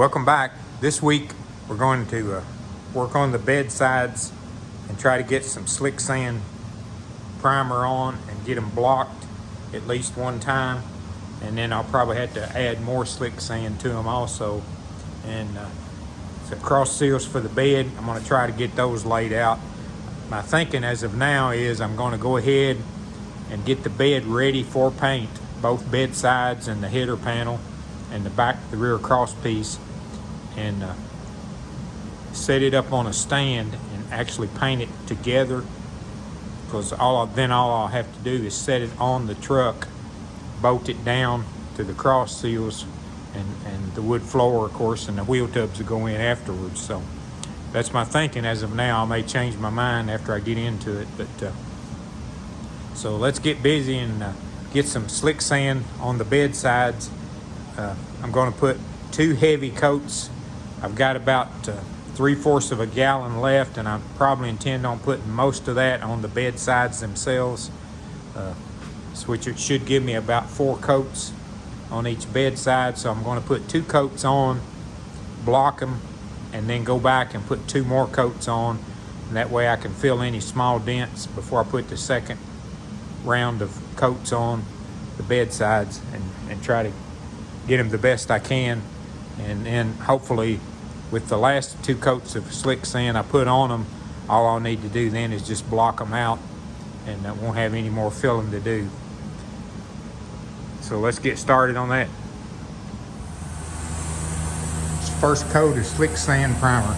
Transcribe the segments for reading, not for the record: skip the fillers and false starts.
Welcome back. This week we're going to work on the bed sides and try to get some slick sand primer on and get them blocked at least one time, and then I'll probably have to add more slick sand to them also. And the cross seals for the bed, I'm going to try to get those laid out. My thinking as of now is I'm going to go ahead and get the bed ready for paint, both bed sides and the header panel and the rear cross piece, and set it up on a stand and actually paint it together, because all I'll have to do is set it on the truck, bolt it down to the cross seals and the wood floor, of course, and the wheel tubs will go in afterwards. So that's my thinking as of now. I may change my mind after I get into it, but so let's get busy and get some slick sand on the bed sides. I'm going to put 2 heavy coats. I've got about 3/4 of a gallon left, and I probably intend on putting most of that on the bed sides themselves, which it should give me about 4 coats on each bed side. So I'm going to put 2 coats on, block them, and then go back and put 2 more coats on, and that way I can fill any small dents before I put the second round of coats on the bed sides, and try to get them the best I can. And then hopefully with the last 2 coats of slick sand I put on them, all I'll need to do then is just block them out, and I won't have any more filling to do. So let's get started on that. First coat is slick sand primer.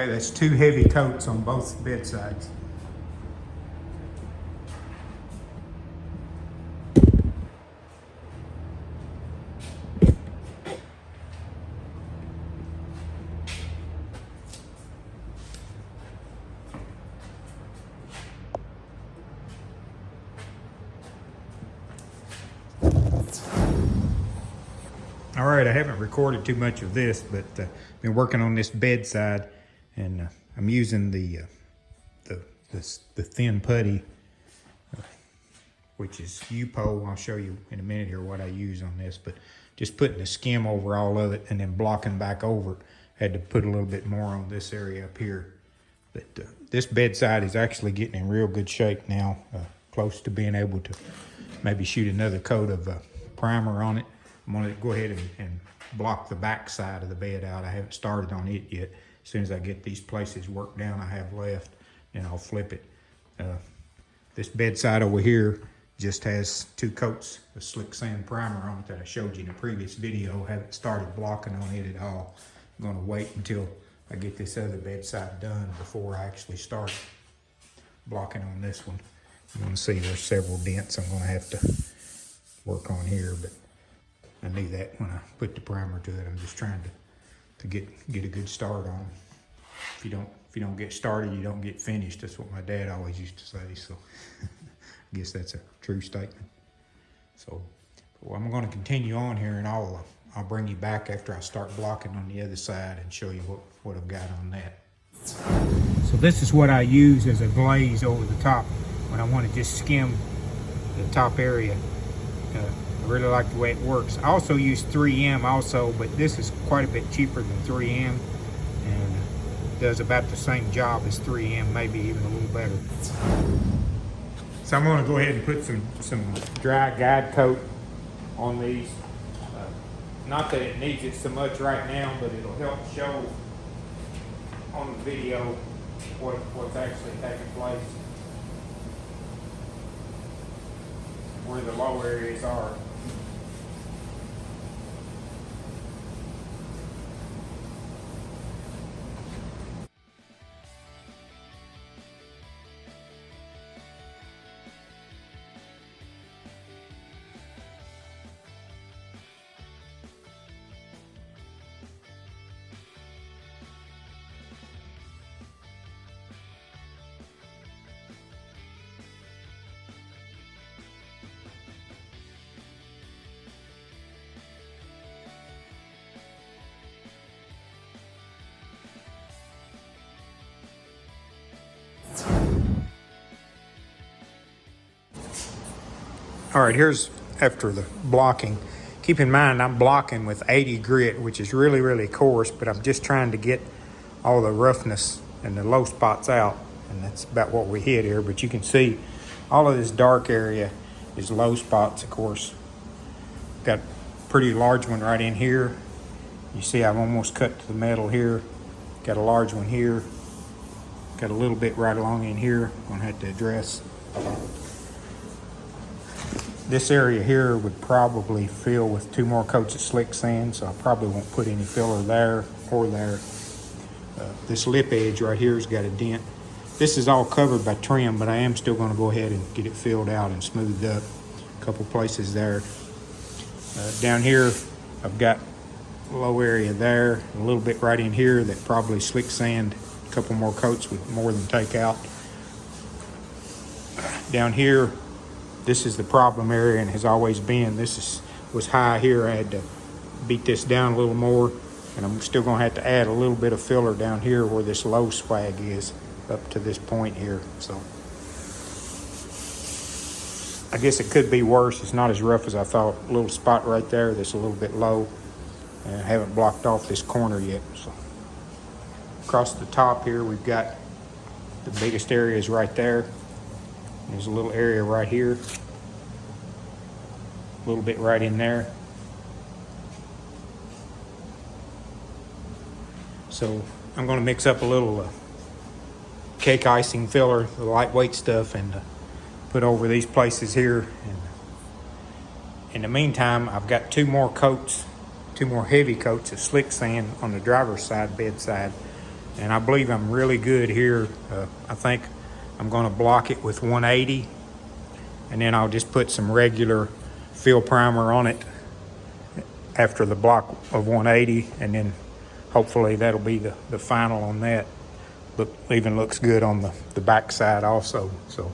Okay, that's 2 heavy coats on both bed sides. All right, I haven't recorded too much of this, but been working on this bedside, and I'm using the thin putty, which is U-pole. I'll show you in a minute here what I use on this, but just putting a skim over all of it and then blocking back over it. Had to put a little bit more on this area up here. But this bedside is actually getting in real good shape now, close to being able to maybe shoot another coat of primer on it. I'm gonna go ahead and block the back side of the bed out. I haven't started on it yet. As soon as I get these places worked down I have left, then I'll flip it. This bedside over here just has 2 coats of slick sand primer on it that I showed you in a previous video. Haven't started blocking on it at all. I'm gonna wait until I get this other bedside done before I actually start blocking on this one. You can see there's several dents I'm gonna have to work on here, but I knew that when I put the primer to it. I'm just trying to get a good start on them. If you don't get started, you don't get finished. That's what my dad always used to say. So I guess that's a true statement. So well, I'm going to continue on here, and I'll bring you back after I start blocking on the other side and show you what I've got on that. So this is what I use as a glaze over the top when I want to just skim the top area. I really like the way it works. I also use 3M also, but this is quite a bit cheaper than 3M and does about the same job as 3M, maybe even a little better. So I'm going to go ahead and put some dry guide coat on these. Not that it needs it so much right now, but it'll help show on the video what's actually taking place, where the low areas are. All right, here's after the blocking. Keep in mind, I'm blocking with 80 grit, which is really, really coarse, but I'm just trying to get all the roughness and the low spots out, and that's about what we hit here. But you can see all of this dark area is low spots, of course. Got a pretty large one right in here. You see I've almost cut to the metal here. Got a large one here. Got a little bit right along in here. I'm gonna have to address. This area here would probably fill with 2 more coats of slick sand, so I probably won't put any filler there or there. This lip edge right here has got a dent. This is all covered by trim, but I am still going to go ahead and get it filled out and smoothed up. A couple places there. Down here, I've got a low area there, a little bit right in here that probably slick sand. A couple more coats would more than take out. Down here, this is the problem area and has always been. This was high here. I had to beat this down a little more, and I'm still going to have to add a little bit of filler down here where this low swag is up to this point here. So I guess it could be worse. It's not as rough as I thought. A little spot right there that's a little bit low, and I haven't blocked off this corner yet. So across the top here, we've got the biggest areas right there. There's a little area right here, a little bit right in there. So I'm going to mix up a little cake icing filler, the lightweight stuff, and put over these places here. And in the meantime, I've got 2 more coats, 2 more heavy coats of slick sand on the driver's side bedside. and I believe I'm really good here. I think I'm going to block it with 180, and then I'll just put some regular fill primer on it after the block of 180, and then hopefully that'll be the final on that. Even looks good on the back side also. So,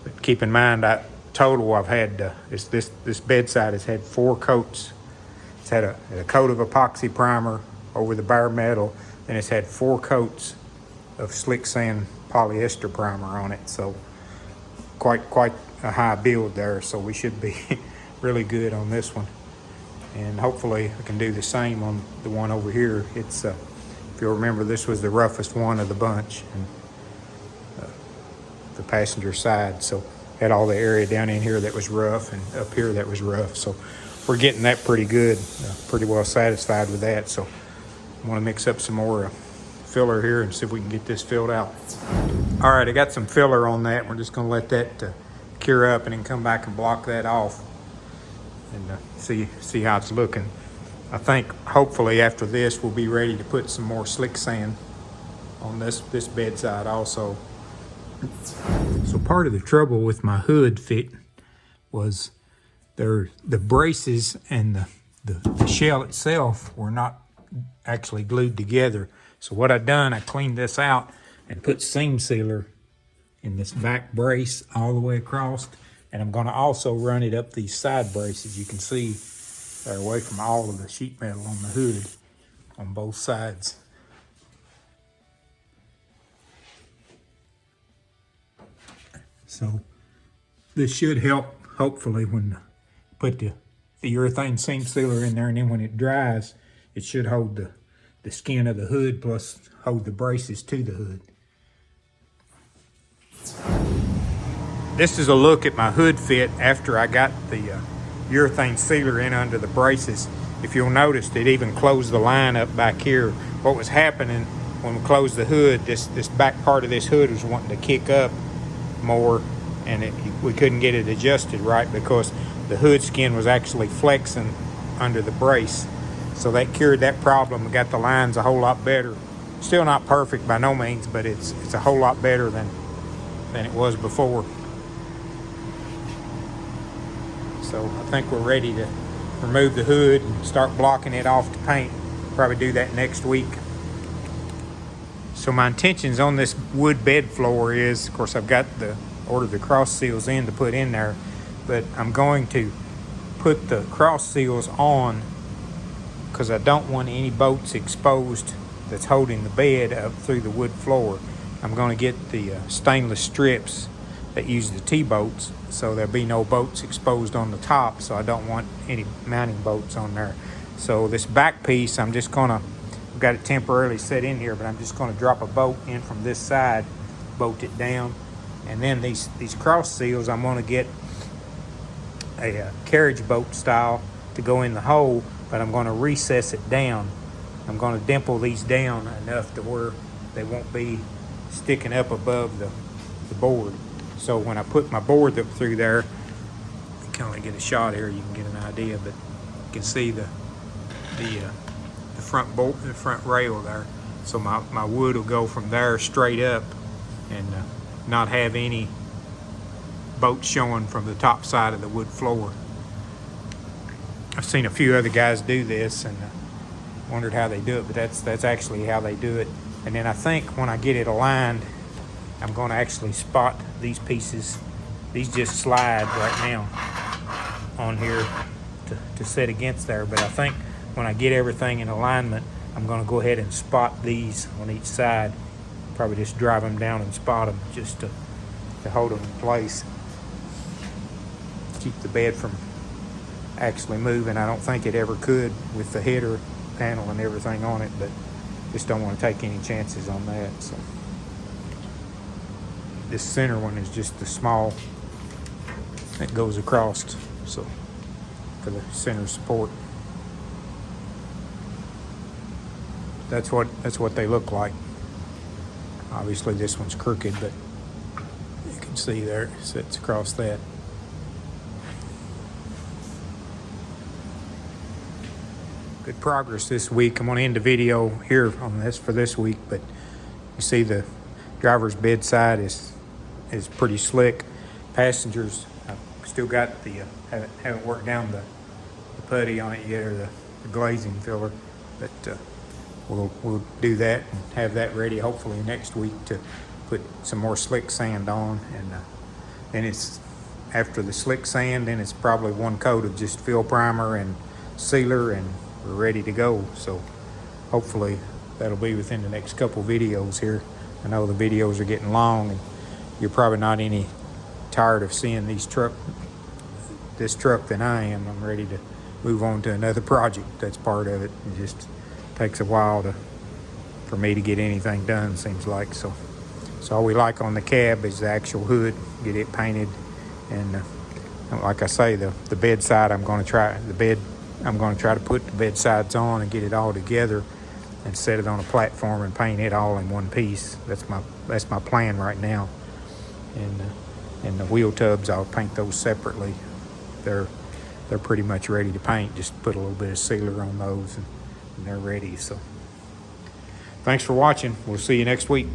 but keep in mind that total I've had this bedside has had 4 coats. It's had a coat of epoxy primer over the bare metal, and it's had 4 coats of slick sand polyester primer on it. So quite a high build there. So we should be really good on this one, and hopefully I can do the same on the one over here. It's if you'll remember, this was the roughest one of the bunch, and the passenger side. So had all the area down in here that was rough, and up here that was rough. So we're getting that pretty good, pretty well satisfied with that. So I want to mix up some more filler here and see if we can get this filled out. All right, I got some filler on that. We're just going to let that cure up and then come back and block that off and see how it's looking. I think hopefully after this we'll be ready to put some more slick sand on this bedside also. So part of the trouble with my hood fit was the braces and the shell itself were not actually glued together. So what I done, I cleaned this out and put seam sealer in this back brace all the way across, and I'm going to also run it up these side braces. You can see they're away from all of the sheet metal on the hood on both sides. So this should help, hopefully, when put the urethane seam sealer in there, and then when it dries, it should hold the skin of the hood plus hold the braces to the hood. This is a look at my hood fit after I got the urethane sealer in under the braces. If you'll notice, it even closed the line up back here. What was happening when we closed the hood, this back part of this hood was wanting to kick up more, and we couldn't get it adjusted right because the hood skin was actually flexing under the brace. So that cured that problem and got the lines a whole lot better. Still not perfect by no means, but it's a whole lot better than it was before. So I think we're ready to remove the hood and start blocking it off to paint. Probably do that next week. So my intentions on this wood bed floor is, of course, I've got ordered the cross seals in to put in there, but I'm going to put the cross seals on because I don't want any bolts exposed that's holding the bed up through the wood floor. I'm going to get the stainless strips that use the T-bolts, so there'll be no bolts exposed on the top, so I don't want any mounting bolts on there. So this back piece, I've got it temporarily set in here, but I'm just going to drop a bolt in from this side, bolt it down, and then these cross seals, I'm going to get a carriage bolt style to go in the hole, but I'm going to recess it down. I'm going to dimple these down enough to where they won't be sticking up above the board. So when I put my board up through there, you can only get a shot here, you can get an idea, but you can see the front bolt, the front rail there. So my wood will go from there straight up and not have any bolts showing from the top side of the wood floor. I've seen a few other guys do this and wondered how they do it, but that's actually how they do it. And then I think when I get it aligned, I'm going to actually spot these pieces. These just slide right now on here to set against there, but I think when I get everything in alignment, I'm going to go ahead and spot these on each side. Probably just drive them down and spot them just to hold them in place. Keep the bed from actually moving. I don't think it ever could with the header panel and everything on it, but just don't want to take any chances on that. So this center one is just the small that goes across, so for the center support. That's what they look like. Obviously this one's crooked, but you can see there it sits across that. good progress this week. I'm going to end the video here on this for this week, but you see the driver's bedside is pretty slick. Passengers, I've still got the haven't worked down the putty on it yet, or the glazing filler, but we'll do that and have that ready hopefully next week to put some more slick sand on. And then it's after the slick sand, then it's probably one coat of just fill primer and sealer, and we're ready to go. So hopefully that'll be within the next couple videos here. I know the videos are getting long, and you're probably not any tired of seeing this truck than I am. I'm ready to move on to another project. That's part of it. It just takes a while for me to get anything done, seems like. So all we like on the cab is the actual hood, get it painted, and like I say, the bedside, I'm going to try to put the bed sides on and get it all together and set it on a platform and paint it all in one piece. That's my plan right now. And the wheel tubs, I'll paint those separately. They're pretty much ready to paint. Just put a little bit of sealer on those, and they're ready. So thanks for watching. We'll see you next week.